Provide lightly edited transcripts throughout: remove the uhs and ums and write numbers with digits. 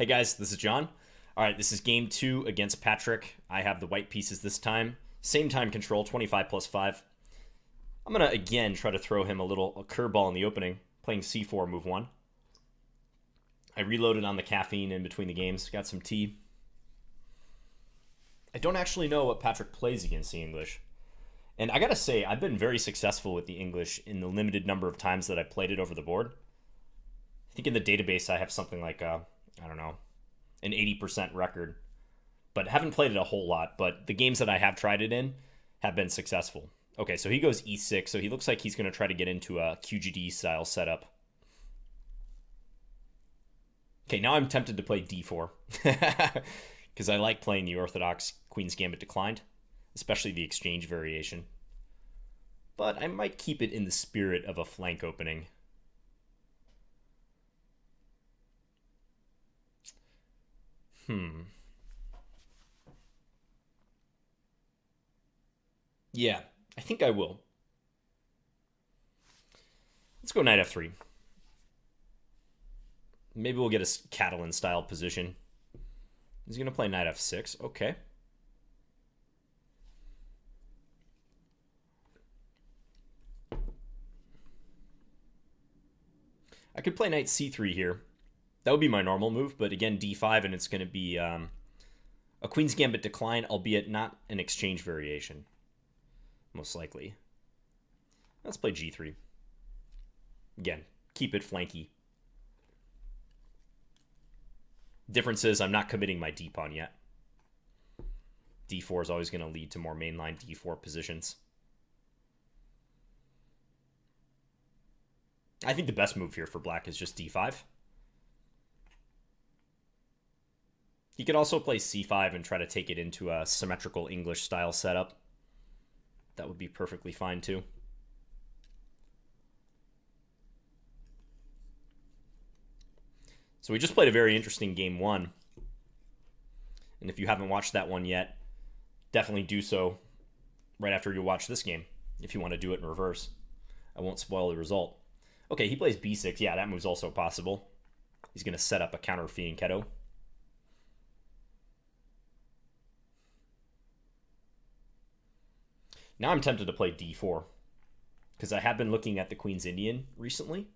Hey guys, this is John. All right, this is game two against Patrick. I have the white pieces this time. Same time control, 25 plus 5. I'm going to again try to throw him a curveball in the opening, playing c4, move 1. I reloaded on the caffeine in between the games, got some tea. I don't actually know what Patrick plays against the English. And I gotta say, I've been very successful with the English in the limited number of times that I played it over the board. I think in the database I have something like, I don't know, an 80% record. But haven't played it a whole lot, but the games that I have tried it in have been successful. Okay, so he goes e6, so he looks like he's going to try to get into a QGD style setup. Okay, now I'm tempted to play d4 because I like playing the orthodox Queen's Gambit declined, especially the exchange variation. But I might keep it in the spirit of a flank opening. Yeah, I think I will. Let's go knight f3. Maybe we'll get a Catalan style position. He's going to play knight f6. Okay. I could play knight c3 here. That would be my normal move, but again, d5, and it's going to be a Queen's Gambit decline, albeit not an exchange variation. Most likely. Let's play g3. Again, keep it flanky. Difference is I'm not committing my d-pawn yet. d4 is always going to lead to more mainline d4 positions. I think the best move here for black is just d5. He could also play c5 and try to take it into a symmetrical English style setup. That would be perfectly fine too. So we just played a very interesting game one. And if you haven't watched that one yet, definitely do so right after you watch this game, if you want to do it in reverse. I won't spoil the result. Okay, he plays b6. Yeah, that move's also possible. He's going to set up a counter fianchetto. Now I'm tempted to play d4 because I have been looking at the Queen's Indian recently.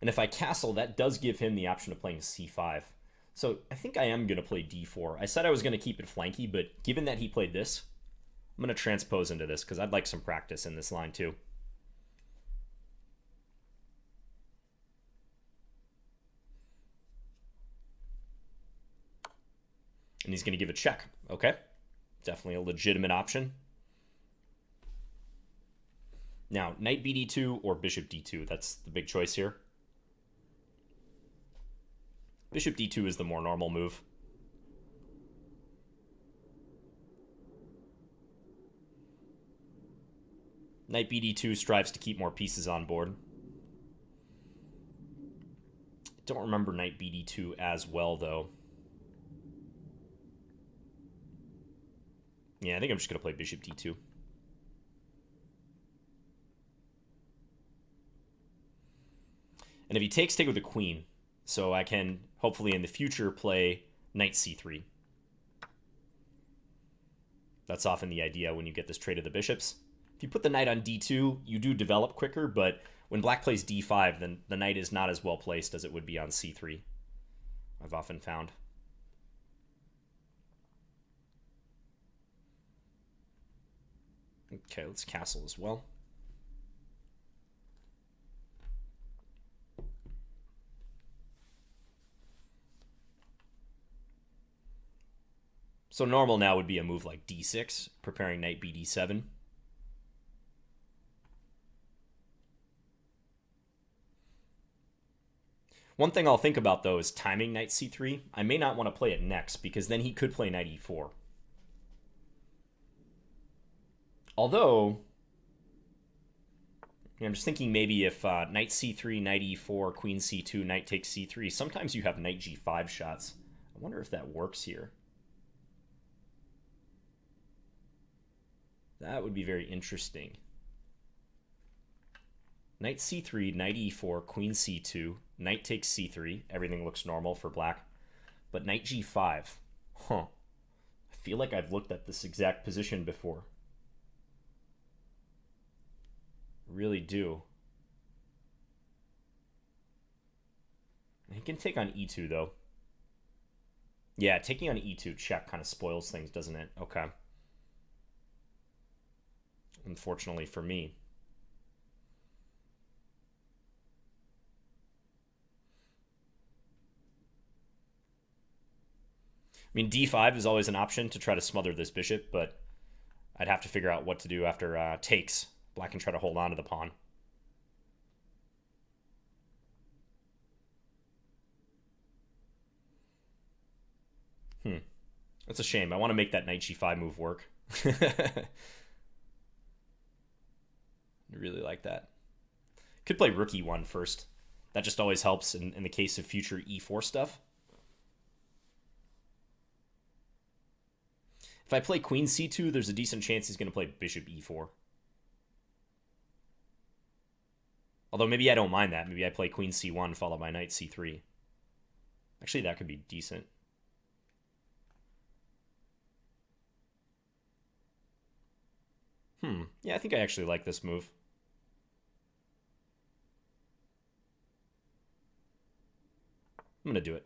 And if I castle, that does give him the option of playing c5. So I think I am going to play d4. I said I was going to keep it flanky, but given that he played this, I'm going to transpose into this because I'd like some practice in this line too. And he's going to give a check. Okay. Definitely a legitimate option. Now, knight bd2 or bishop d2. That's the big choice here. Bishop d2 is the more normal move. Knight bd2 strives to keep more pieces on board. Don't remember knight bd2 as well, though. Yeah, I think I'm just going to play bishop d2. And if he takes, take with the queen. So I can, hopefully in the future, play knight c3. That's often the idea when you get this trade of the bishops. If you put the knight on d2, you do develop quicker, but when black plays d5, then the knight is not as well placed as it would be on c3. I've often found. Okay, let's castle as well. So normal now would be a move like d6, preparing knight bd7. One thing I'll think about, though, is timing knight c3. I may not want to play it next, because then he could play knight e4. Although, I'm just thinking maybe if knight c3, knight e4, queen c2, knight takes c3, sometimes you have knight g5 shots. I wonder if that works here. That would be very interesting. Knight c3, knight e4, queen c2, knight takes c3. Everything looks normal for black. But knight g5. Huh. I feel like I've looked at this exact position before. Really do. He can take on e2, though. Yeah, taking on e2 check kind of spoils things, doesn't it? Okay. Unfortunately for me. I mean, d5 is always an option to try to smother this bishop, but I'd have to figure out what to do after takes. Black can try to hold on to the pawn. That's a shame. I want to make that knight g5 move work. I really like that. Could play rook e1 first. That just always helps in the case of future e4 stuff. If I play queen c2, there's a decent chance he's going to play bishop e4. Although maybe I don't mind that. Maybe I play queen c1 followed by knight c3. Actually, that could be decent. Yeah, I think I actually like this move. I'm going to do it.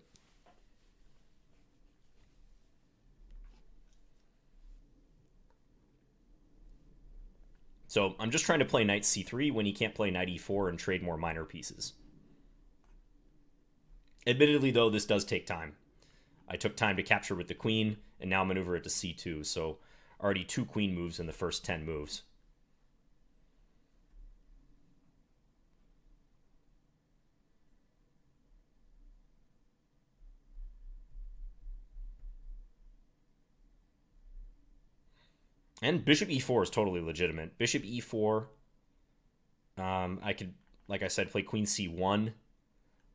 So I'm just trying to play knight c3 when he can't play knight e4 and trade more minor pieces. Admittedly, though, this does take time. I took time to capture with the queen, and now maneuver it to c2, so already 2 queen moves in the first 10 moves. And bishop e4 is totally legitimate. Bishop e4, I could, like I said, play queen c1,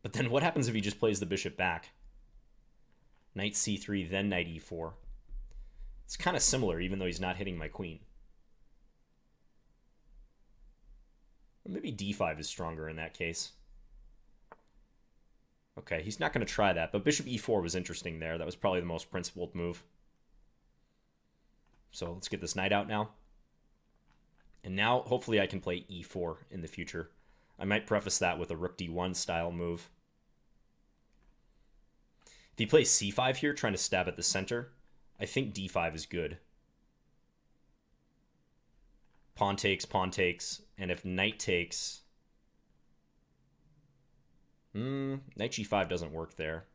but then what happens if he just plays the bishop back? Knight c3, then knight e4. It's kind of similar, even though he's not hitting my queen. Or maybe d5 is stronger in that case. Okay, he's not going to try that, but bishop e4 was interesting there. That was probably the most principled move. So let's get this knight out now. And now, hopefully I can play e4 in the future. I might preface that with a rook d1 style move. If he plays c5 here, trying to stab at the center, I think d5 is good. Pawn takes, and if knight takes... knight g5 doesn't work there.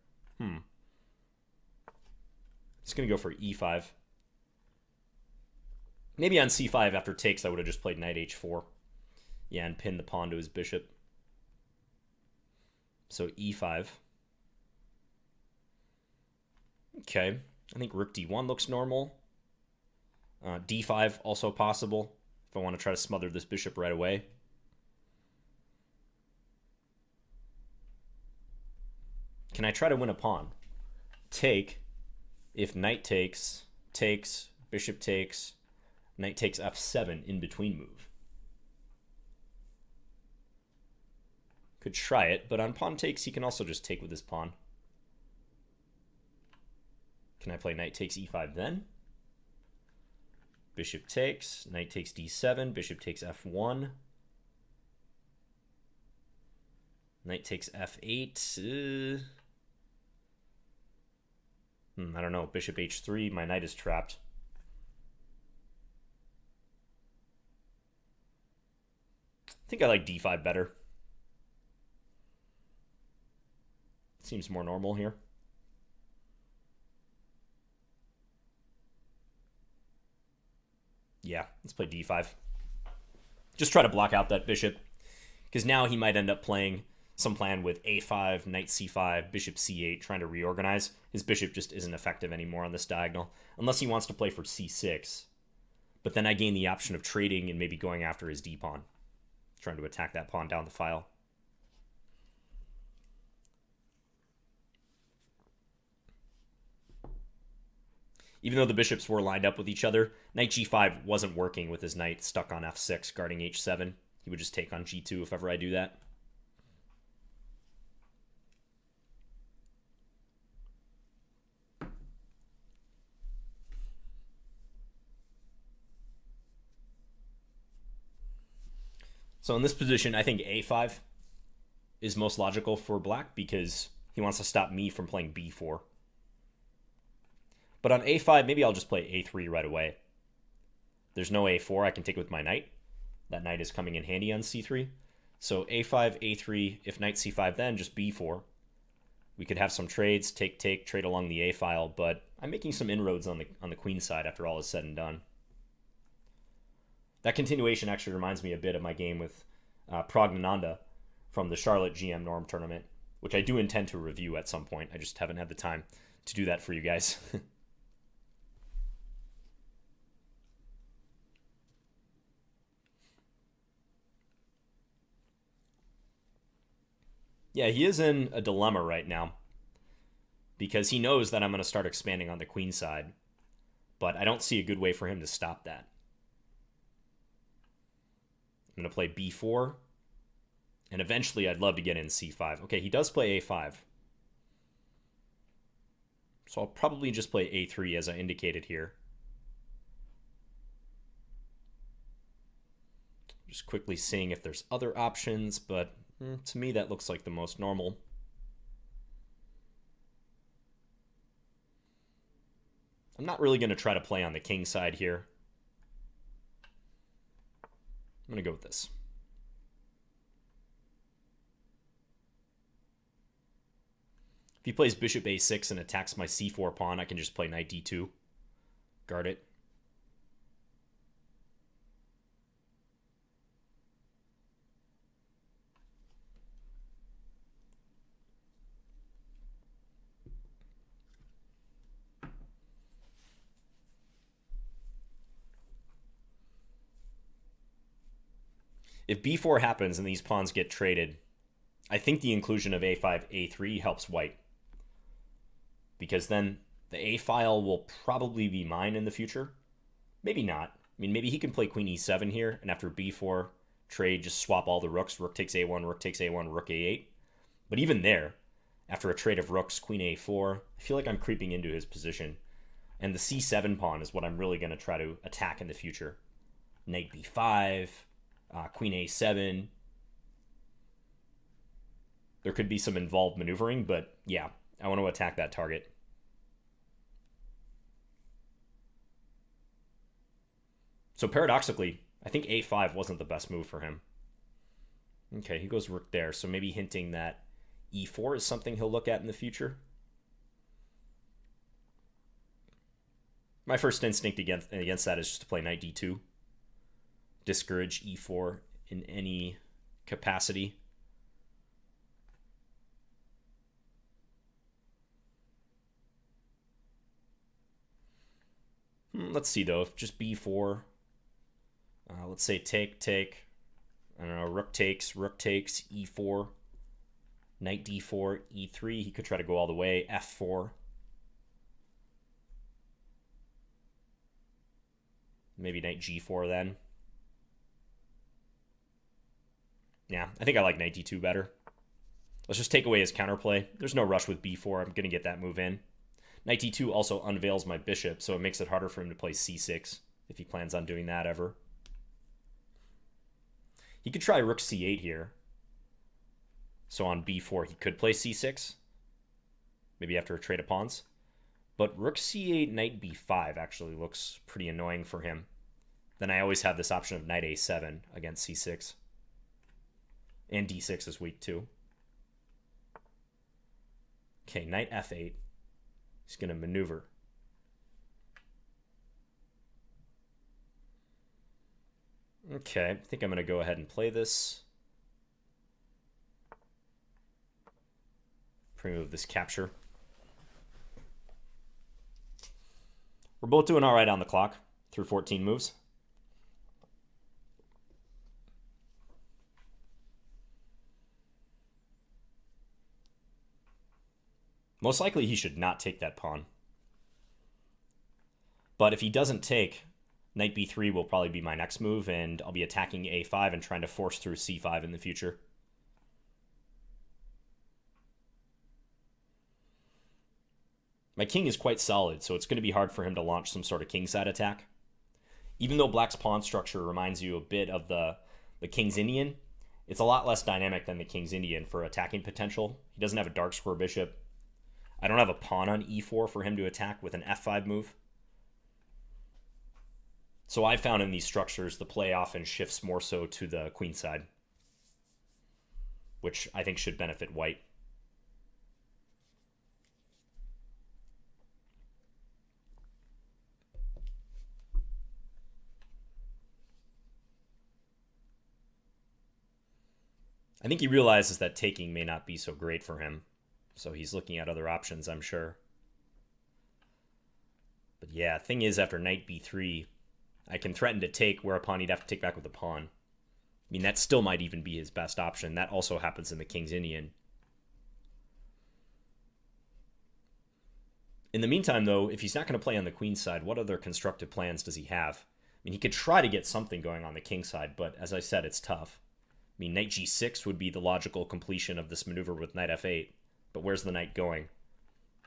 It's going to go for e5. Maybe on c5 after takes I would have just played knight h4. Yeah, and pinned the pawn to his bishop. So e5. Okay, I think rook d1 looks normal. D5 also possible if I want to try to smother this bishop right away. Can I try to win a pawn? Take. If knight takes, bishop takes, knight takes f7 in between move. Could try it, but on pawn takes, he can also just take with his pawn. Can I play knight takes e5 then? Bishop takes, knight takes d7, bishop takes f1. Knight takes f8. I don't know. Bishop h3, my knight is trapped. I think I like d5 better. Seems more normal here. Yeah, let's play d5. Just try to block out that bishop, because now he might end up playing some plan with a5, knight c5, bishop c8, trying to reorganize. His bishop just isn't effective anymore on this diagonal, unless he wants to play for c6. But then I gain the option of trading and maybe going after his d-pawn, trying to attack that pawn down the file. Even though the bishops were lined up with each other, knight g5 wasn't working with his knight stuck on f6 guarding h7. He would just take on g2 if ever I do that. So in this position, I think a5 is most logical for black because he wants to stop me from playing b4. But on a5, maybe I'll just play a3 right away. There's no a4 I can take with my knight. That knight is coming in handy on c3. So a5, a3, if knight c5 then, just b4. We could have some trades, take, trade along the a file, but I'm making some inroads on the queen side after all is said and done. That continuation actually reminds me a bit of my game with Praggnanandhaa from the Charlotte GM Norm tournament, which I do intend to review at some point. I just haven't had the time to do that for you guys. Yeah, he is in a dilemma right now because he knows that I'm going to start expanding on the queen side, but I don't see a good way for him to stop that. I'm going to play b4, and eventually I'd love to get in c5. Okay, he does play a5. So I'll probably just play a3 as I indicated here. Just quickly seeing if there's other options, but to me that looks like the most normal. I'm not really going to try to play on the king side here. I'm going to go with this. If he plays bishop a6 and attacks my c4 pawn, I can just play knight d2. Guard it. If b4 happens and these pawns get traded, I think the inclusion of a5, a3 helps white. Because then the a file will probably be mine in the future. Maybe not. I mean, maybe he can play queen e7 here, and after b4 trade, just swap all the rooks. Rook takes a1, rook takes a1, rook a8. But even there, after a trade of rooks, queen a4, I feel like I'm creeping into his position. And the c7 pawn is what I'm really going to try to attack in the future. Knight b5, queen a7. There could be some involved maneuvering, but yeah, I want to attack that target. So paradoxically, I think a5 wasn't the best move for him. Okay, he goes rook there, so maybe hinting that e4 is something he'll look at in the future. My first instinct against that is just to play knight d2. Discourage e4 in any capacity. Let's see, though. If just b4, let's say take. I don't know, rook takes, e4, knight d4, e3. He could try to go all the way, f4. Maybe knight g4 then. Yeah, I think I like knight d2 better. Let's just take away his counterplay. There's no rush with b4. I'm going to get that move in. Knight d2 also unveils my bishop, so it makes it harder for him to play c6 if he plans on doing that ever. He could try rook c8 here. So on b4, he could play c6. Maybe after a trade of pawns. But rook c8, knight b5 actually looks pretty annoying for him. Then I always have this option of knight a7 against c6. And d6 is weak too. Okay, knight f8. He's going to maneuver. Okay, I think I'm going to go ahead and play this. Remove this capture. We're both doing all right on the clock through 14 moves. Most likely he should not take that pawn. But if he doesn't take, Knight b3 will probably be my next move, and I'll be attacking a5 and trying to force through c5 in the future. My king is quite solid, so it's going to be hard for him to launch some sort of kingside attack. Even though black's pawn structure reminds you a bit of the king's Indian, it's a lot less dynamic than the king's Indian for attacking potential. He doesn't have a dark square bishop. I don't have a pawn on e4 for him to attack with an f5 move. So I found in these structures the play often shifts more so to the queen side, which I think should benefit white. I think he realizes that taking may not be so great for him, so he's looking at other options, I'm sure. But yeah, thing is, after knight b3, I can threaten to take, whereupon he'd have to take back with a pawn. I mean, that still might even be his best option. That also happens in the king's Indian. In the meantime, though, if he's not going to play on the queen side, what other constructive plans does he have? I mean, he could try to get something going on the king side, but as I said, it's tough. I mean, knight g6 would be the logical completion of this maneuver with knight f8, but where's the knight going?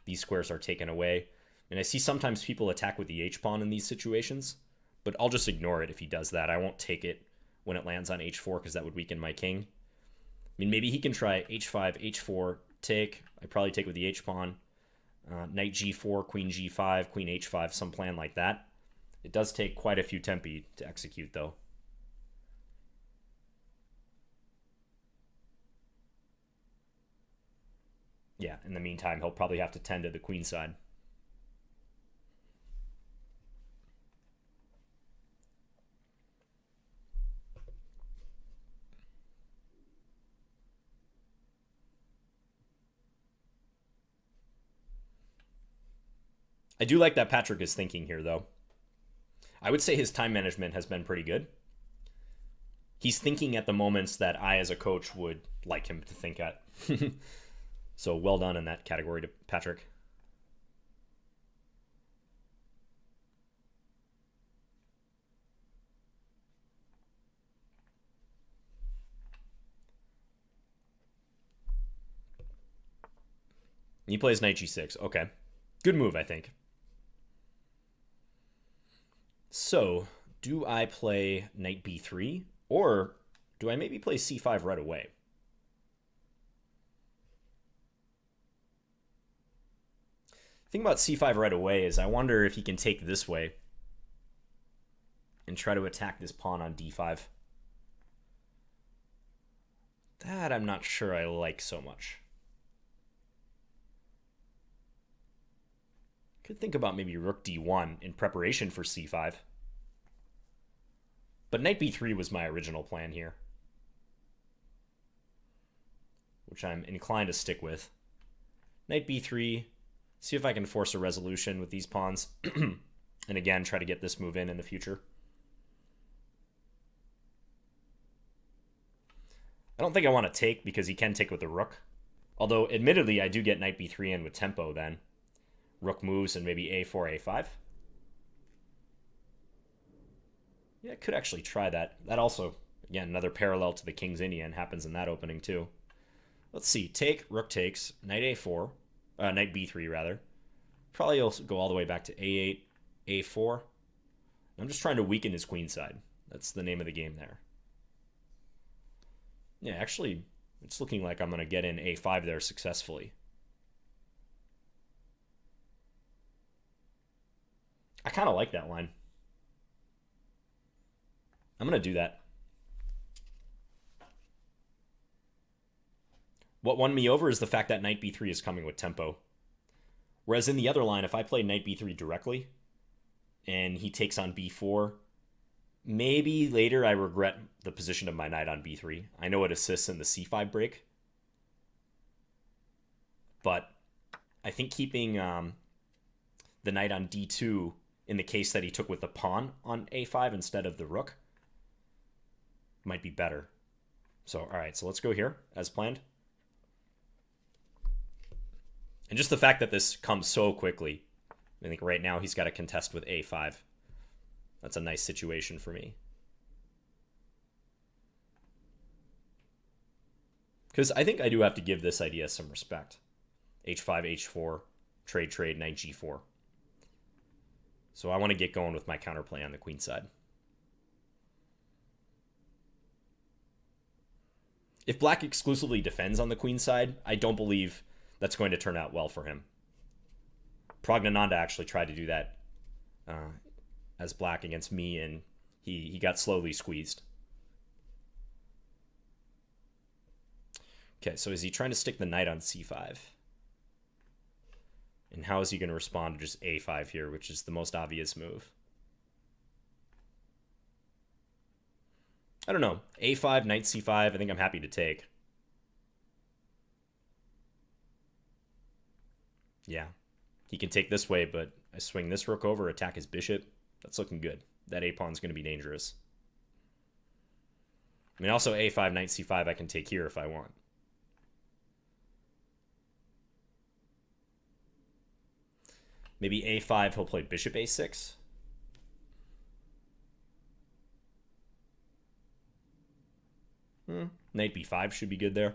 These squares are taken away. And I see sometimes people attack with the h-pawn in these situations, but I'll just ignore it if he does that. I won't take it when it lands on h4 because that would weaken my king. I mean, maybe he can try h5, h4, take. I'd probably take with the h-pawn. Knight g4, queen g5, queen h5, some plan like that. It does take quite a few tempi to execute, though. Yeah, in the meantime, he'll probably have to tend to the queen side. I do like that Patrick is thinking here, though. I would say his time management has been pretty good. He's thinking at the moments that I, as a coach, would like him to think at. So well done in that category to Patrick. He plays knight g6. Okay. Good move, I think. So, do I play knight b3? Or do I maybe play c5 right away? The thing about c5 right away is I wonder if he can take this way and try to attack this pawn on d5. That I'm not sure I like so much. Could think about maybe rook d1 in preparation for c5. But knight b3 was my original plan here, which I'm inclined to stick with. Knight b3, see if I can force a resolution with these pawns. And again, try to get this move in the future. I don't think I want to take because he can take with the rook. Although, admittedly, I do get knight b3 in with tempo then. Rook moves and maybe a4, a5. Yeah, I could actually try that. That also, again, another parallel to the king's Indian happens in that opening too. Let's see. Take, rook takes, knight a4, knight b3 rather. Probably will go all the way back to a8, a4. I'm just trying to weaken his queen side. That's the name of the game there. Yeah, actually, it's looking like I'm going to get in a5 there successfully. I kind of like that line. I'm going to do that. What won me over is the fact that knight b3 is coming with tempo. Whereas in the other line, if I play knight b3 directly and he takes on b4, maybe later I regret the position of my knight on b3. I know it assists in the c5 break, but I think keeping the knight on d2 in the case that he took with the pawn on a5 instead of the rook might be better. So, all right, so let's go here as planned. And just the fact that this comes so quickly, I think right now he's got to contest with a5. That's a nice situation for me. Because I think I do have to give this idea some respect. H5, H4, trade, knight G4. So I want to get going with my counterplay on the queen side. If black exclusively defends on the queen side, I don't believe that's going to turn out well for him. Praggnanandhaa actually tried to do that as black against me, and he got slowly squeezed. Okay, so is he trying to stick the knight on c5? And how is he going to respond to just a5 here, which is the most obvious move? I don't know. a5, knight c5, I think I'm happy to take. Yeah. He can take this way, but I swing this rook over, attack his bishop. That's looking good. That a-pawn's going to be dangerous. I mean, also a5, knight c5 I can take here if I want. Maybe a5, he'll play bishop a6. Knight b5 should be good there.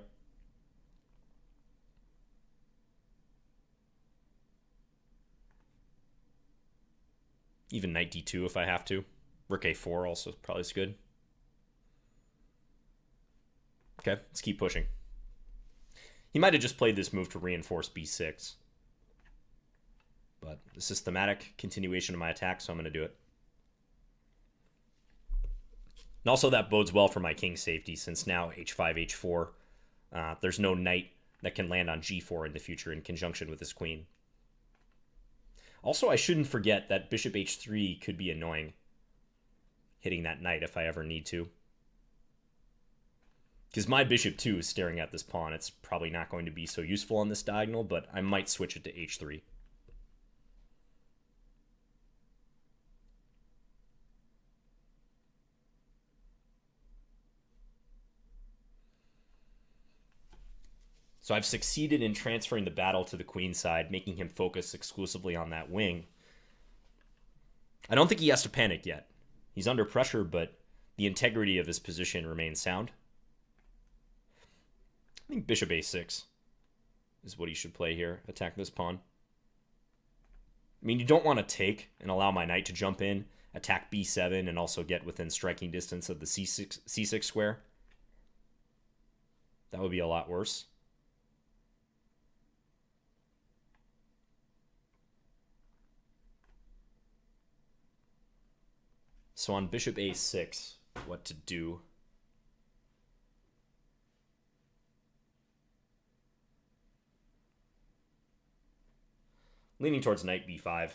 Even knight d2 if I have to. Rook a4 also probably is good. Okay, let's keep pushing. He might have just played this move to reinforce b6. But the systematic continuation of my attack, so I'm going to do it. And also that bodes well for my king safety, since now h5, h4, there's no knight that can land on g4 in the future in conjunction with his queen. Also, I shouldn't forget that bishop h3 could be annoying, hitting that knight if I ever need to. Because my bishop, too, is staring at this pawn. It's probably not going to be so useful on this diagonal, but I might switch it to h3. So I've succeeded in transferring the battle to the queen side, making him focus exclusively on that wing. I don't think he has to panic yet. He's under pressure, but the integrity of his position remains sound. I think bishop a6 is what he should play here. Attack this pawn. I mean, you don't want to take and allow my knight to jump in, attack b7, and also get within striking distance of the c6 square. That would be a lot worse. So on bishop a6, what to do? Leaning towards knight b5.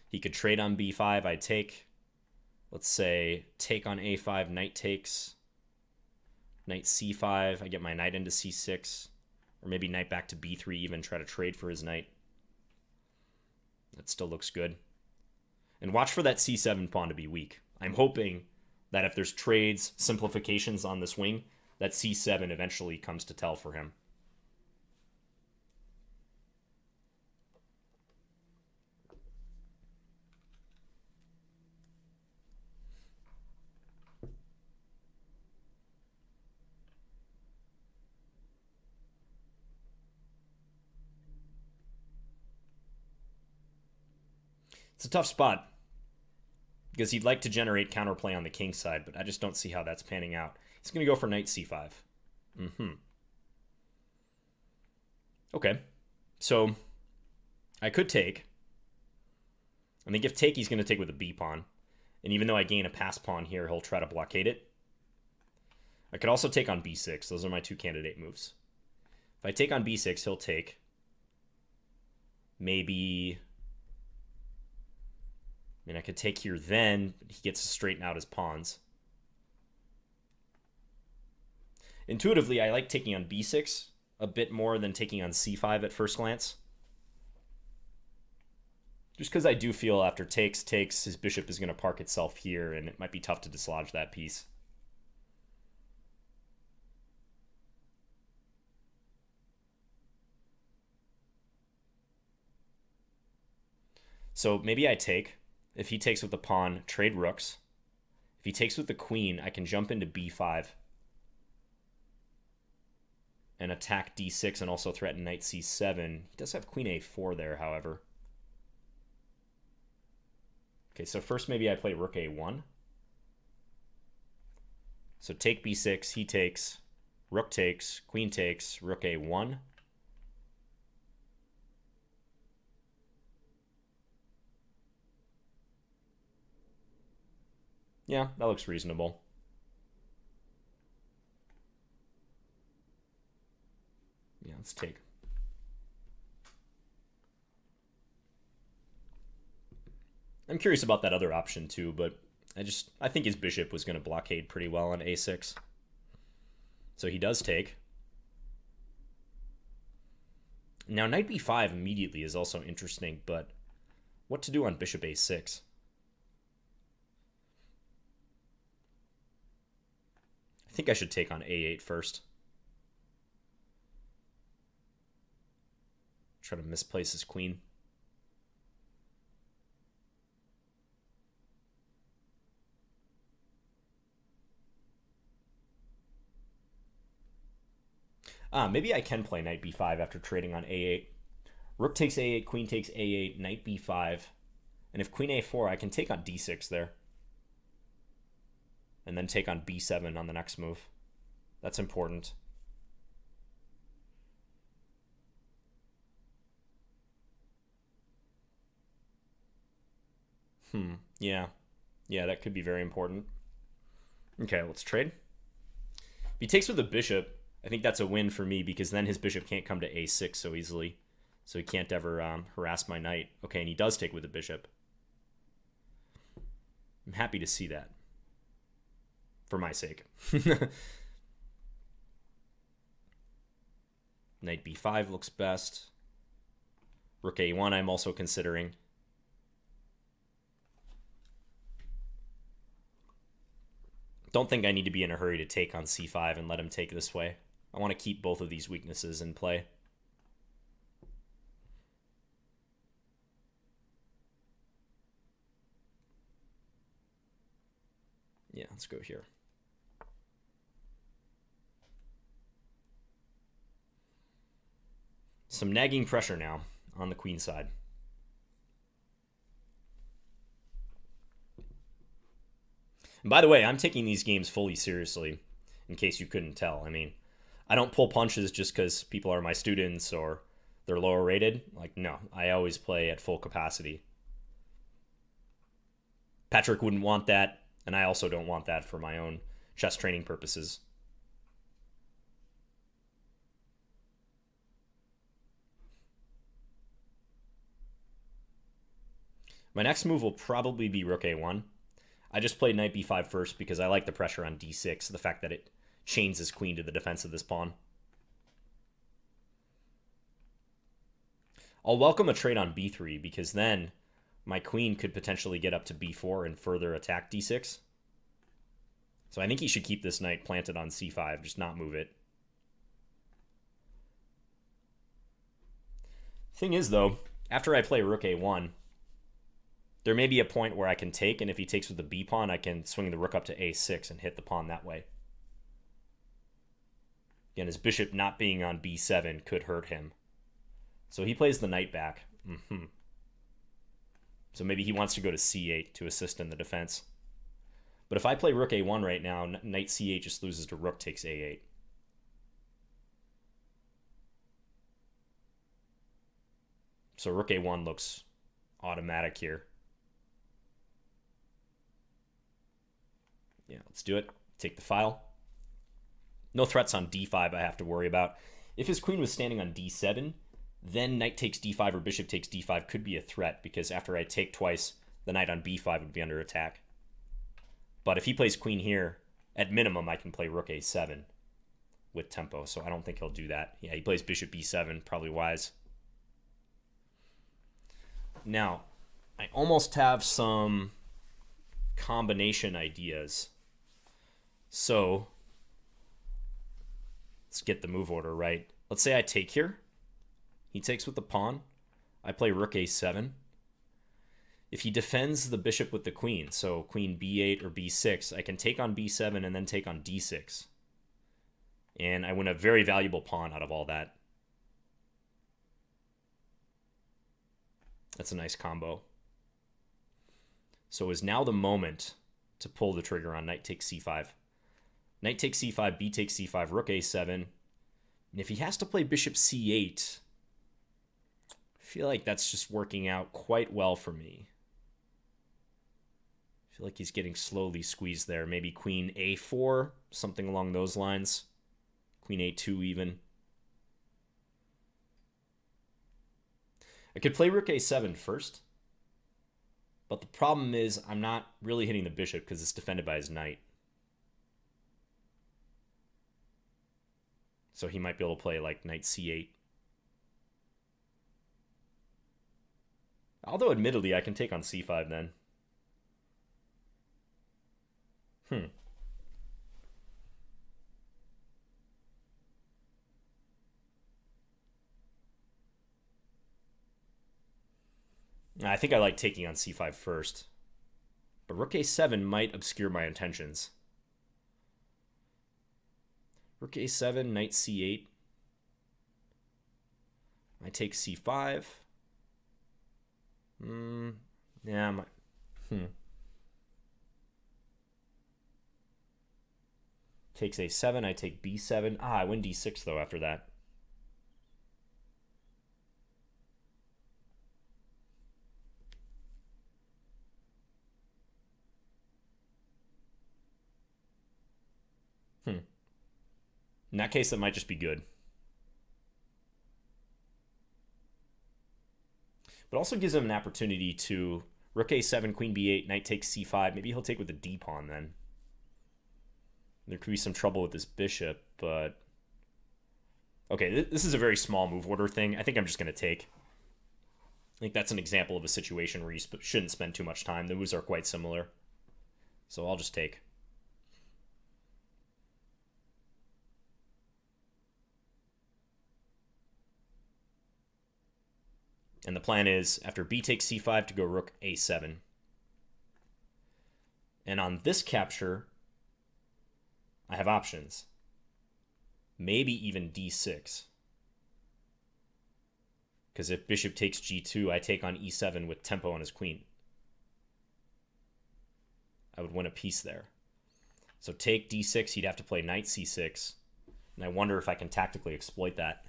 He could trade on b5, I'd take. Let's say take on a5, knight takes. Knight c5, I get my knight into c6. Or maybe knight back to b3, even try to trade for his knight. That still looks good. And watch for that c7 pawn to be weak. I'm hoping that if there's trades, simplifications on this wing, that c7 eventually comes to tell for him. It's a tough spot because he'd like to generate counterplay on the king side, but I just don't see how that's panning out. He's going to go for knight c5. Okay, so I could take. I think if take, he's going to take with a b pawn. And even though I gain a pass pawn here, he'll try to blockade it. I could also take on b6. Those are my two candidate moves. If I take on b6, he'll take. Maybe... I mean, I could take here then, but he gets to straighten out his pawns. Intuitively, I like taking on b6 a bit more than taking on c5 at first glance. Just because I do feel after takes, his bishop is going to park itself here, and it might be tough to dislodge that piece. So maybe I take. If he takes with the pawn, trade rooks. If he takes with the queen, I can jump into b5 and attack d6 and also threaten knight c7. He does have queen a4 there, however. Okay, so first maybe I play rook a1. So take b6, he takes, rook takes, queen takes, rook a1. Yeah, that looks reasonable. Yeah, let's take. I'm curious about that other option too, but I think his bishop was going to blockade pretty well on a6. So he does take. Now knight b5 immediately is also interesting, but what to do on bishop a6? I think I should take on a8 first. Try to misplace his queen. Maybe I can play knight b5 after trading on a8. Rook takes a8, queen takes a8, knight b5. And if queen a4, I can take on d6 there. And then take on b7 on the next move. That's important. Yeah. Yeah, that could be very important. Okay, let's trade. If he takes with the bishop, I think that's a win for me because then his bishop can't come to a6 so easily. So he can't ever harass my knight. Okay, and he does take with the bishop. I'm happy to see that. For my sake. Knight b5 looks best. Rook a1 I'm also considering. Don't think I need to be in a hurry to take on c5 and let him take this way. I want to keep both of these weaknesses in play. Yeah, let's go here. Some nagging pressure now on the queen side. And by the way, I'm taking these games fully seriously, in case you couldn't tell. I mean, I don't pull punches just because people are my students or they're lower rated. Like, no, I always play at full capacity. Patrick wouldn't want that, and I also don't want that for my own chess training purposes. My next move will probably be rook a1. I just played knight b5 first because I like the pressure on d6, the fact that it chains his queen to the defense of this pawn. I'll welcome a trade on b3 because then my queen could potentially get up to b4 and further attack d6. So I think he should keep this knight planted on c5, just not move it. Thing is, though, after I play rook a1, there may be a point where I can take, and if he takes with the b pawn, I can swing the rook up to a6 and hit the pawn that way. Again, his bishop not being on b7 could hurt him. So he plays the knight back. So maybe he wants to go to c8 to assist in the defense. But if I play rook a1 right now, knight c8 just loses to rook takes a8. So rook a1 looks automatic here. Yeah, let's do it. Take the file. No threats on d5 I have to worry about. If his queen was standing on d7, then knight takes d5 or bishop takes d5 could be a threat because after I take twice, the knight on b5 would be under attack. But if he plays queen here, at minimum I can play rook a7 with tempo, so I don't think he'll do that. Yeah, he plays bishop b7, probably wise. Now, I almost have some combination ideas. So, let's get the move order right. Let's say I take here. He takes with the pawn. I play rook a7. If he defends the bishop with the queen, so queen b8 or b6, I can take on b7 and then take on d6. And I win a very valuable pawn out of all that. That's a nice combo. So is now the moment to pull the trigger on knight takes c5. Knight takes c5, b takes c5, rook a7. And if he has to play bishop c8, I feel like that's just working out quite well for me. I feel like he's getting slowly squeezed there. Maybe queen a4, something along those lines. Queen a2 even. I could play rook a7 first. But the problem is I'm not really hitting the bishop because it's defended by his knight. So he might be able to play like knight c8. Although admittedly I can take on c5 then. I think I like taking on c5 first. But rook a7 might obscure my intentions. Rook a7, knight c8. I take c5. Yeah, Takes a7, I take b7. I win d6 though after that. In that case, that might just be good. But also gives him an opportunity to rook a7, queen b8, knight takes c5. Maybe he'll take with the d pawn then. There could be some trouble with this bishop, but... Okay, this is a very small move order thing. I think I'm just going to take. I think that's an example of a situation where you shouldn't spend too much time. The moves are quite similar. So I'll just take. And the plan is, after b takes c5, to go rook a7. And on this capture, I have options. Maybe even d6. Because if bishop takes g2, I take on e7 with tempo on his queen. I would win a piece there. So take d6, he'd have to play knight c6. And I wonder if I can tactically exploit that.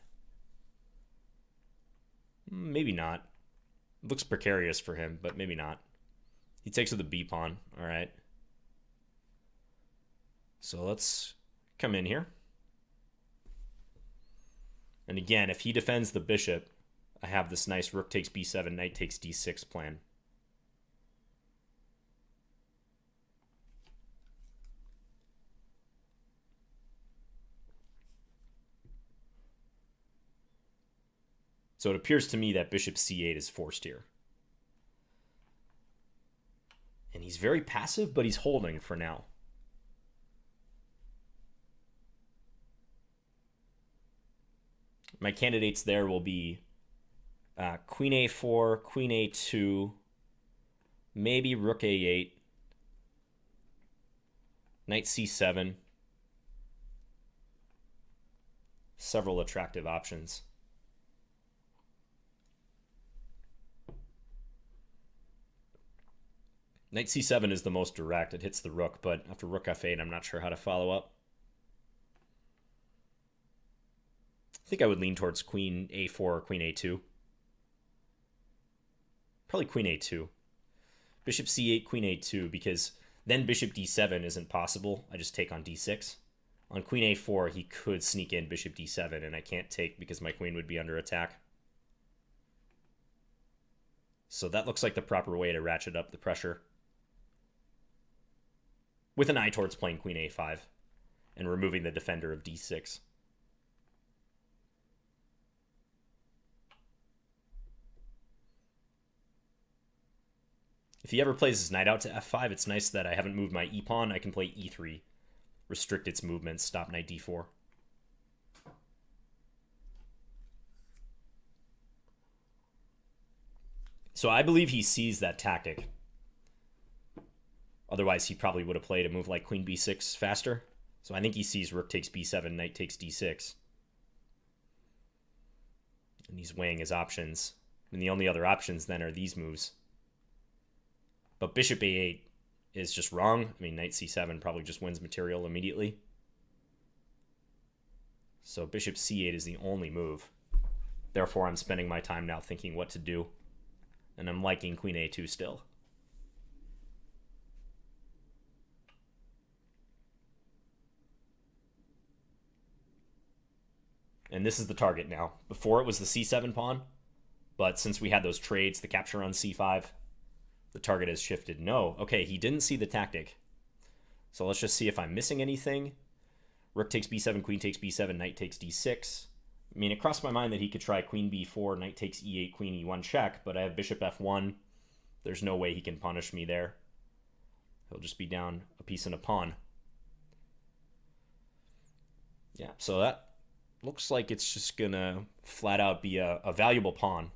Maybe not. It looks precarious for him, but maybe not. He takes with the b pawn. All right. So let's come in here. And again, if he defends the bishop, I have this nice rook takes b7, knight takes d6 plan. So it appears to me that bishop c8 is forced here. And he's very passive, but he's holding for now. My candidates there will be queen a4, queen a2, maybe rook a8, knight c7. Several attractive options. Knight c7 is the most direct. It hits the rook, but after rook f8, I'm not sure how to follow up. I think I would lean towards queen a4 or queen a2. Probably queen a2. Bishop c8, queen a2, because then bishop d7 isn't possible. I just take on d6. On queen a4, he could sneak in bishop d7, and I can't take because my queen would be under attack. So that looks like the proper way to ratchet up the pressure. With an eye towards playing queen a5 and removing the defender of d6. If he ever plays his knight out to f5, it's nice that I haven't moved my e-pawn. I can play e3, restrict its movements, stop knight d4. So I believe he sees that tactic. Otherwise, he probably would have played a move like queen b6 faster. So I think he sees rook takes b7, knight takes d6. And he's weighing his options. And the only other options then are these moves. But bishop a8 is just wrong. I mean, knight c7 probably just wins material immediately. So bishop c8 is the only move. Therefore, I'm spending my time now thinking what to do. And I'm liking queen a2 still. And this is the target now. Before it was the c7 pawn, but since we had those trades, the capture on c5, the target has shifted. No, okay, he didn't see the tactic. So let's just see if I'm missing anything. Rook takes b7, queen takes b7, knight takes d6. I mean, it crossed my mind that he could try queen b4, knight takes e8, queen e1 check, but I have bishop f1. There's no way he can punish me there. He'll just be down a piece and a pawn. Yeah, so that looks like it's just gonna flat out be a valuable pawn.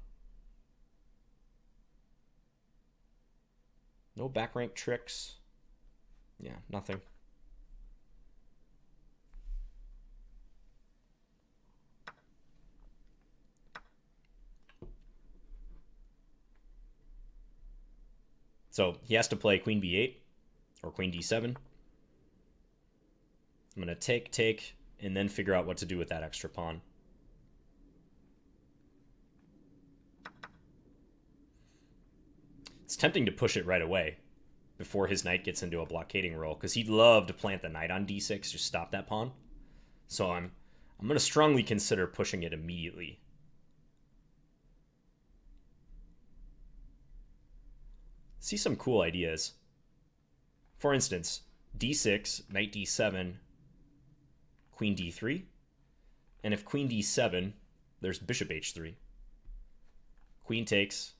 No back rank tricks. Yeah, nothing. So he has to play queen b8 or queen d7. I'm going to take, and then figure out what to do with that extra pawn. It's tempting to push it right away before his knight gets into a blockading role, because he'd love to plant the knight on d6, just stop that pawn. So I'm going to strongly consider pushing it immediately. See some cool ideas. For instance, d6, knight d7, queen d3. And if queen d7, there's bishop h3. Queen takes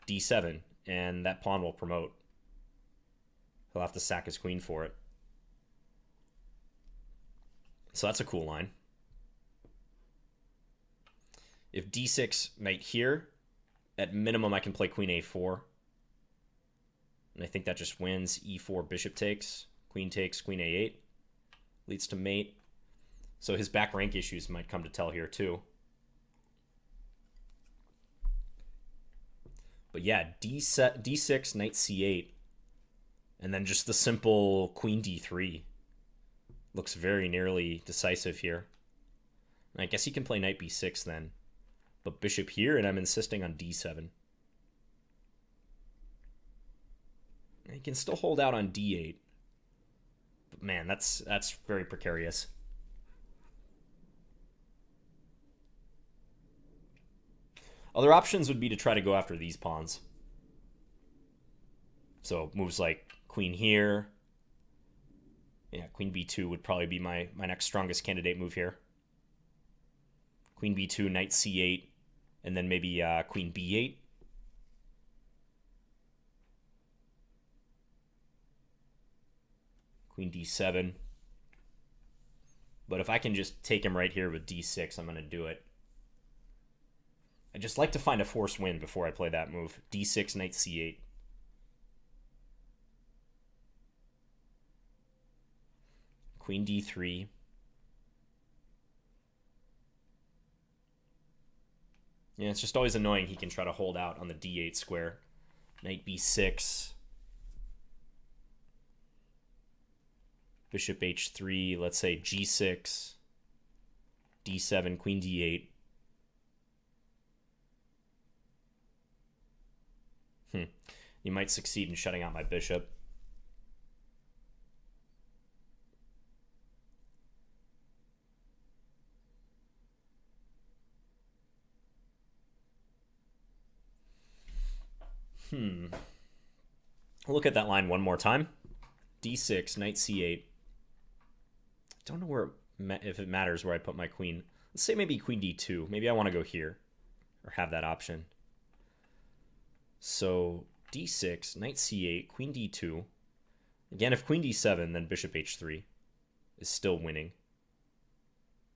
d7, and that pawn will promote. He'll have to sack his queen for it. So that's a cool line. If d6, knight here, at minimum I can play queen a4. And I think that just wins. e4, bishop takes, queen a8. Leads to mate. So his back rank issues might come to tell here too. But yeah, d6, knight c8. And then just the simple queen d3. Looks very nearly decisive here. And I guess he can play knight b6 then. But bishop here, and I'm insisting on d7. He can still hold out on d8. But man, that's very precarious. Other options would be to try to go after these pawns. So moves like queen here. Yeah, queen b2 would probably be my next strongest candidate move here. Queen b2, knight c8, and then maybe queen b8. Queen d7. But if I can just take him right here with d6, I'm going to do it. I just like to find a forced win before I play that move. d6, knight c8. Queen d3. Yeah, it's just always annoying he can try to hold out on the d8 square. Knight b6. Bishop h3, let's say g6, d7, queen d8. You might succeed in shutting out my bishop. Look at that line one more time. d6, knight c8. Don't know where if it matters where I put my queen. Let's say maybe queen d2. Maybe I want to go here or have that option. So d6, knight c8, queen d2. Again, if queen d7, then bishop h3 is still winning.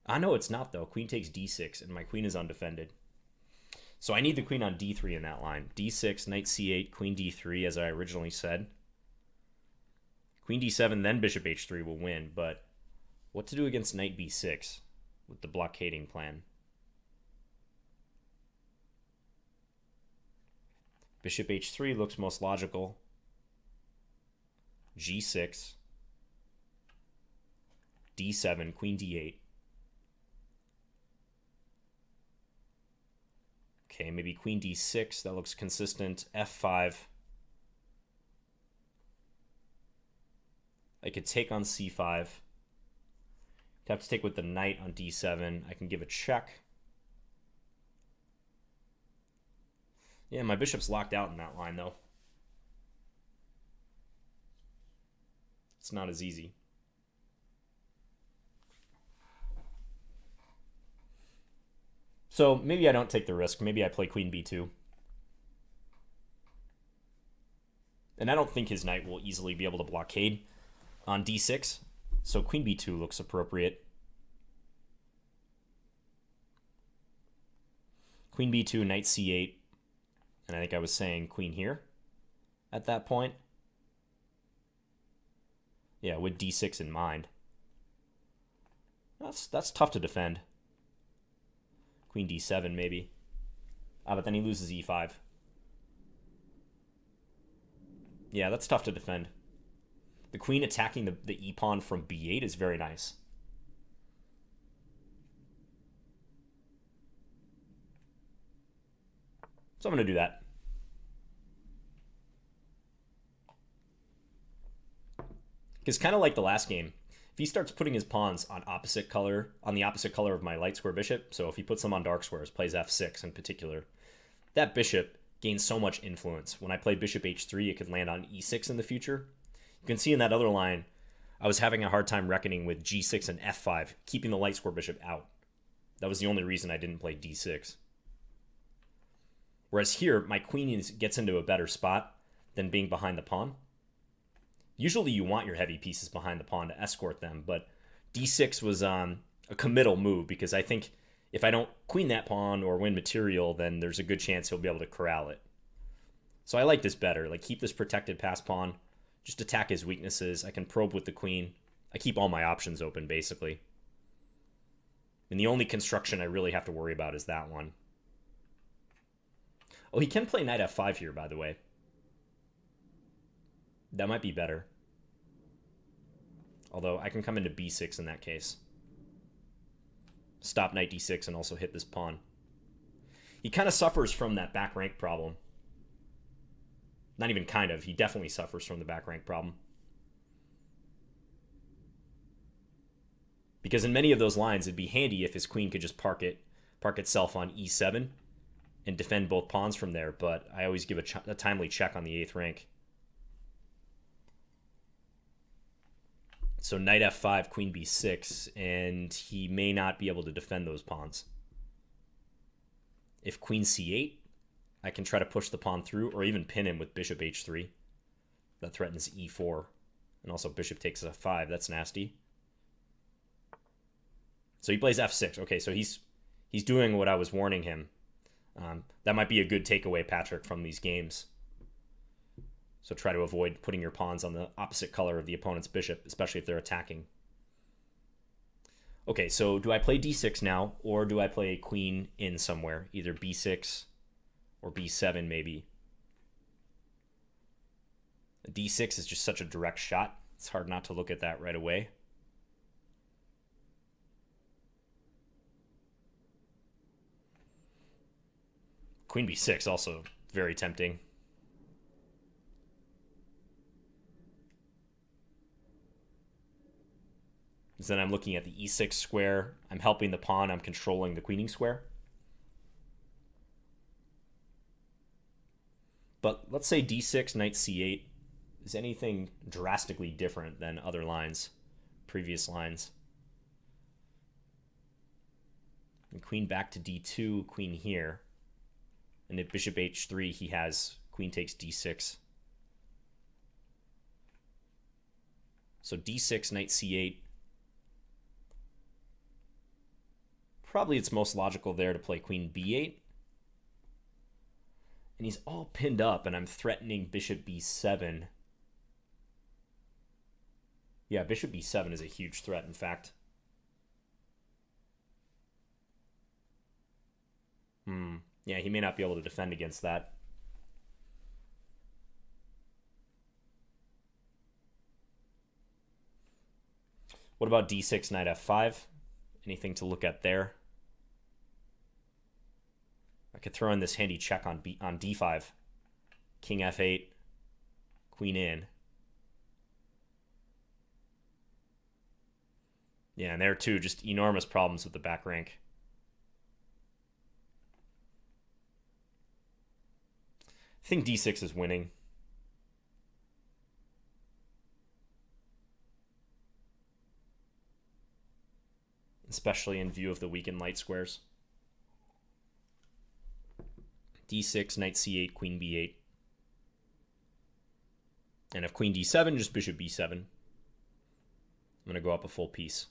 No, it's not though. Queen takes d6 and my queen is undefended. So I need the queen on d3 in that line. d6, knight c8, queen d3, as I originally said. Queen d7, then bishop h3 will win, but what to do against knight b6 with the blockading plan? Bishop h3 looks most logical. g6, d7, queen d8. Okay, maybe queen d6, that looks consistent. f5. I could take on c5. I'd have to take with the knight on d7. I can give a check. Yeah, my bishop's locked out in that line, though. It's not as easy. So maybe I don't take the risk. Maybe I play queen b2. And I don't think his knight will easily be able to blockade on d6. So queen b2 looks appropriate. Queen b2, knight c8. And I think I was saying queen here at that point. Yeah, with d6 in mind. That's tough to defend. Queen d7 maybe. But then he loses e5. Yeah, that's tough to defend. The queen attacking the e-pawn from b8 is very nice. So I'm going to do that. Because kind of like the last game, if he starts putting his pawns on the opposite color of my light square bishop, so if he puts them on dark squares, plays f6 in particular, that bishop gains so much influence. When I play bishop h3, it could land on e6 in the future. You can see in that other line, I was having a hard time reckoning with g6 and f5, keeping the light square bishop out. That was the only reason I didn't play d6. Whereas here, my queen gets into a better spot than being behind the pawn. Usually you want your heavy pieces behind the pawn to escort them, but d6 was a committal move because I think if I don't queen that pawn or win material, then there's a good chance he'll be able to corral it. So I like this better. Like, keep this protected pass pawn, just attack his weaknesses. I can probe with the queen. I keep all my options open, basically. And the only construction I really have to worry about is that one. Oh, he can play knight f5 here, by the way. That might be better. Although I can come into b6 in that case. Stop knight d6 and also hit this pawn. He kind of suffers from that back rank problem. Not even kind of. He definitely suffers from the back rank problem. Because in many of those lines, it'd be handy if his queen could just park itself on e7 and defend both pawns from there, but I always give a timely check on the 8th rank. So knight f5, queen b6, and he may not be able to defend those pawns. If queen c8, I can try to push the pawn through, or even pin him with bishop h3. That threatens e4. And also bishop takes f5. That's nasty. So he plays f6. Okay, so he's doing what I was warning him. That might be a good takeaway, Patrick, from these games. So try to avoid putting your pawns on the opposite color of the opponent's bishop, especially if they're attacking. Okay, so do I play d6 now, or do I play queen in somewhere? Either b6 or b7 maybe. d6 is just such a direct shot. It's hard not to look at that right away. Queen b6 also very tempting. So then I'm looking at the e6 square. I'm helping the pawn. I'm controlling the queening square. But let's say d6, knight c8 is anything drastically different than other lines, previous lines. And queen back to d2, queen here. And at bishop h3, he has queen takes d6. So d6, knight c8. Probably it's most logical there to play queen b8. And he's all pinned up, and I'm threatening bishop b7. Yeah, bishop b7 is a huge threat, in fact. Yeah, he may not be able to defend against that. What about d6, knight f5? Anything to look at there? I could throw in this handy check on d5. King f8, queen in. Yeah, and there too, just enormous problems with the back rank. I think d6 is winning. Especially in view of the weakened light squares. d6, knight c8, queen b8. And if queen d7, just bishop b7. I'm going to go up a full piece.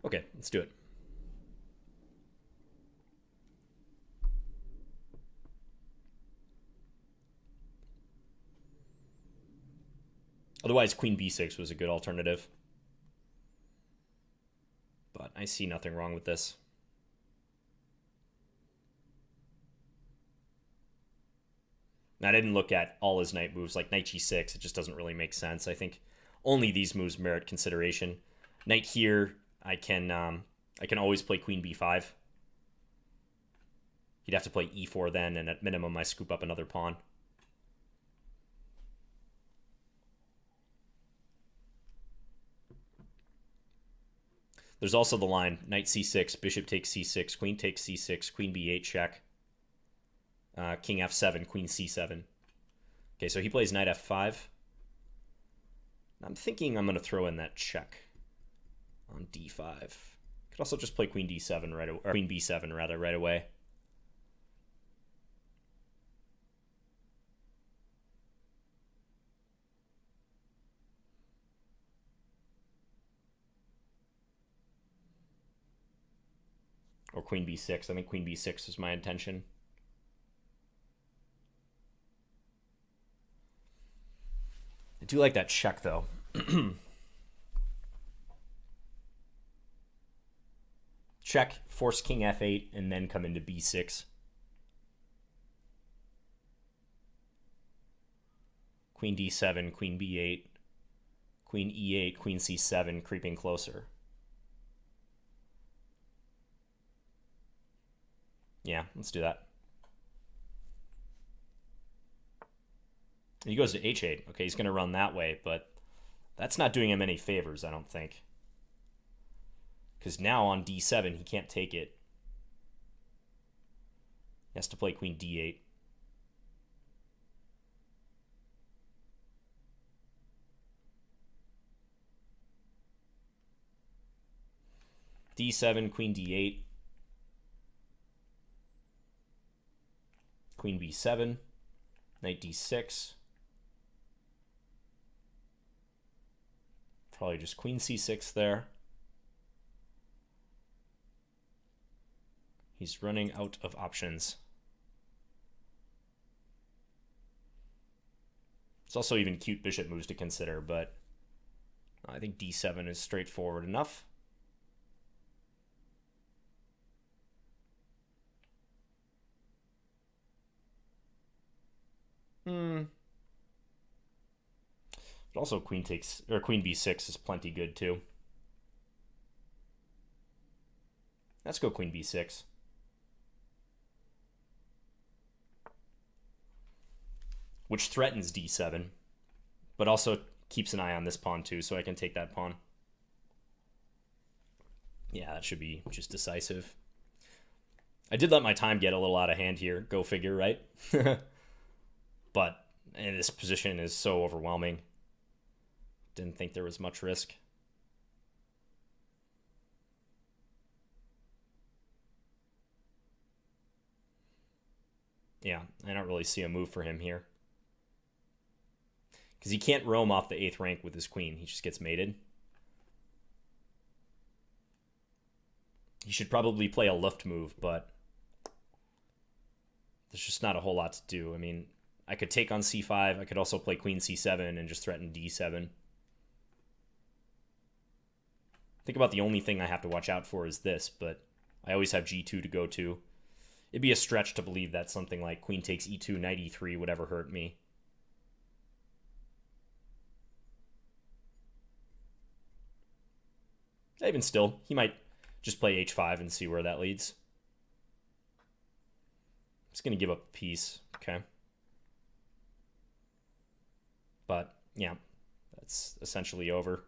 Okay, let's do it. Otherwise, queen b6 was a good alternative. But I see nothing wrong with this. And I didn't look at all his knight moves, like knight g6. It just doesn't really make sense. I think only these moves merit consideration. Knight here, I can always play queen b5. He'd have to play e4 then, and at minimum, I scoop up another pawn. There's also the line, knight c6, bishop takes c6, queen takes c6, queen b8 check, king f7, queen c7. Okay, so he plays knight f5. I'm thinking I'm going to throw in that check on d5. Could also just play queen d7 right away, or queen b7 rather, right away. Or queen b6. I think queen b6 is my intention. I do like that check, though. Check, force king f8, and then come into b6. Queen d7, queen b8, queen e8, queen c7, creeping closer. Yeah, let's do that. He goes to h8. Okay, he's going to run that way, but that's not doing him any favors, I don't think. Because now on d7, he can't take it. He has to play queen d8. d7, queen d8. Queen b7. Knight d6. Probably just queen c6 there. He's running out of options. It's also even cute bishop moves to consider, but I think d7 is straightforward enough. But also queen b6 is plenty good too. Let's go queen b6. Which threatens d7, but also keeps an eye on this pawn too, so I can take that pawn. Yeah, that should be just decisive. I did let my time get a little out of hand here. Go figure, right? But this position is so overwhelming. Didn't think there was much risk. Yeah, I don't really see a move for him here. Because he can't roam off the 8th rank with his queen. He just gets mated. He should probably play a Luft move, but there's just not a whole lot to do. I mean, I could take on c5. I could also play queen c7 and just threaten d7. Think about the only thing I have to watch out for is this, but I always have g2 to go to. It'd be a stretch to believe that something like queen takes e2, knight e3 would ever hurt me. Even still, he might just play h5 and see where that leads. It's going to give up a piece, okay? But, yeah, that's essentially over.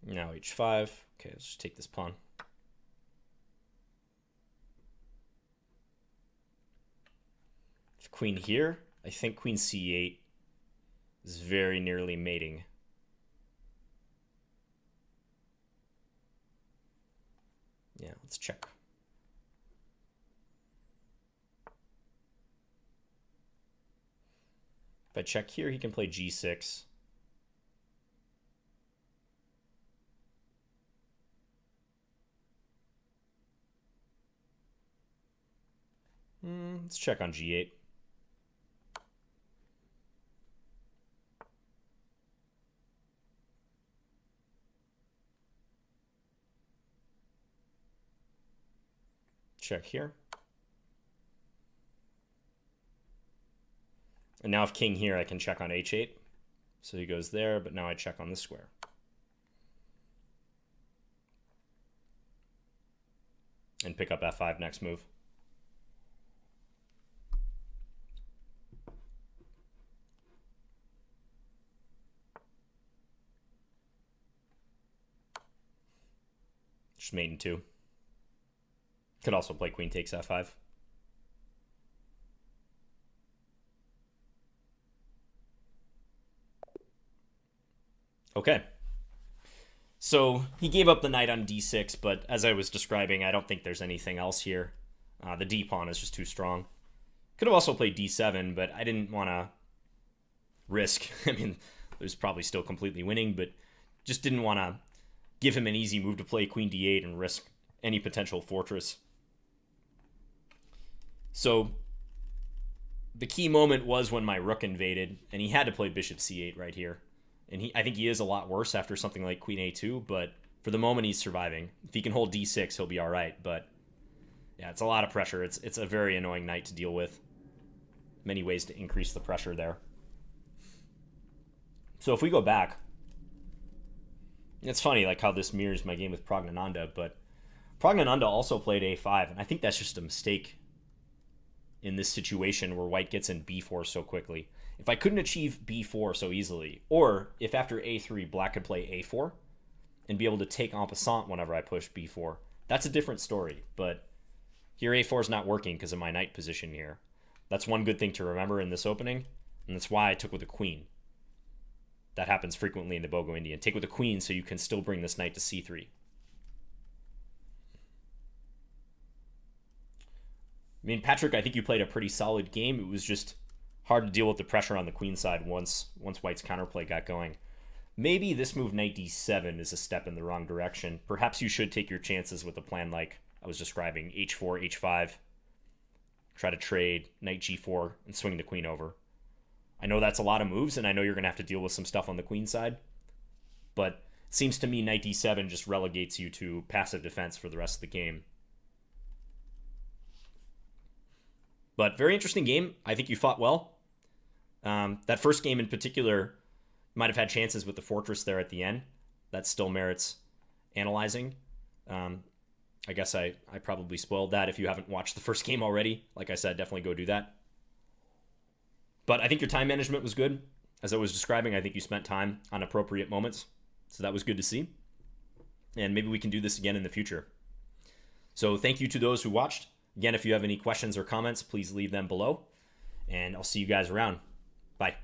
Now h5. Okay, let's just take this pawn. If queen here, I think queen c8 is very nearly mating. Yeah, let's check. If I check here, he can play g6. Let's check on g8. Check here. And now if king here, I can check on h8. So he goes there, but now I check on the square. And pick up f5 next move. Just mate in 2. Could also play queen takes f5. Okay. So he gave up the knight on d6, but as I was describing, I don't think there's anything else here. The d pawn is just too strong. Could have also played d7, but I didn't want to risk. I mean, there's probably still completely winning, but just didn't want to give him an easy move to play queen d8 and risk any potential fortress. So the key moment was when my rook invaded, and he had to play bishop c8 right here. And I think he is a lot worse after something like queen a2, but for the moment he's surviving. If he can hold d6, he'll be all right, but yeah, it's a lot of pressure. It's a very annoying knight to deal with. Many ways to increase the pressure there. So if we go back, it's funny like how this mirrors my game with Praggnanandhaa, but Praggnanandhaa also played a5, and I think that's just a mistake in this situation where white gets in b4 so quickly. If I couldn't achieve b4 so easily, or if after a3 black could play a4 and be able to take en passant whenever I push b4, that's a different story. But here a4 is not working because of my knight position here. That's one good thing to remember in this opening, and that's why I took with a queen. That happens frequently in the Bogo Indian. Take with a queen so you can still bring this knight to c3. I mean, Patrick, I think you played a pretty solid game. It was just hard to deal with the pressure on the queen side once white's counterplay got going. Maybe this move knight d7 is a step in the wrong direction. Perhaps you should take your chances with a plan like I was describing, h4, h5. Try to trade, knight g4, and swing the queen over. I know that's a lot of moves, and I know you're going to have to deal with some stuff on the queen side, but it seems to me knight d7 just relegates you to passive defense for the rest of the game. But very interesting game. I think you fought well. That first game in particular might have had chances with the fortress there at the end. That still merits analyzing. I guess I probably spoiled that if you haven't watched the first game already. Like I said, definitely go do that. But I think your time management was good. As I was describing, I think you spent time on appropriate moments. So that was good to see. And maybe we can do this again in the future. So thank you to those who watched. Again, if you have any questions or comments, please leave them below. And I'll see you guys around. Bye.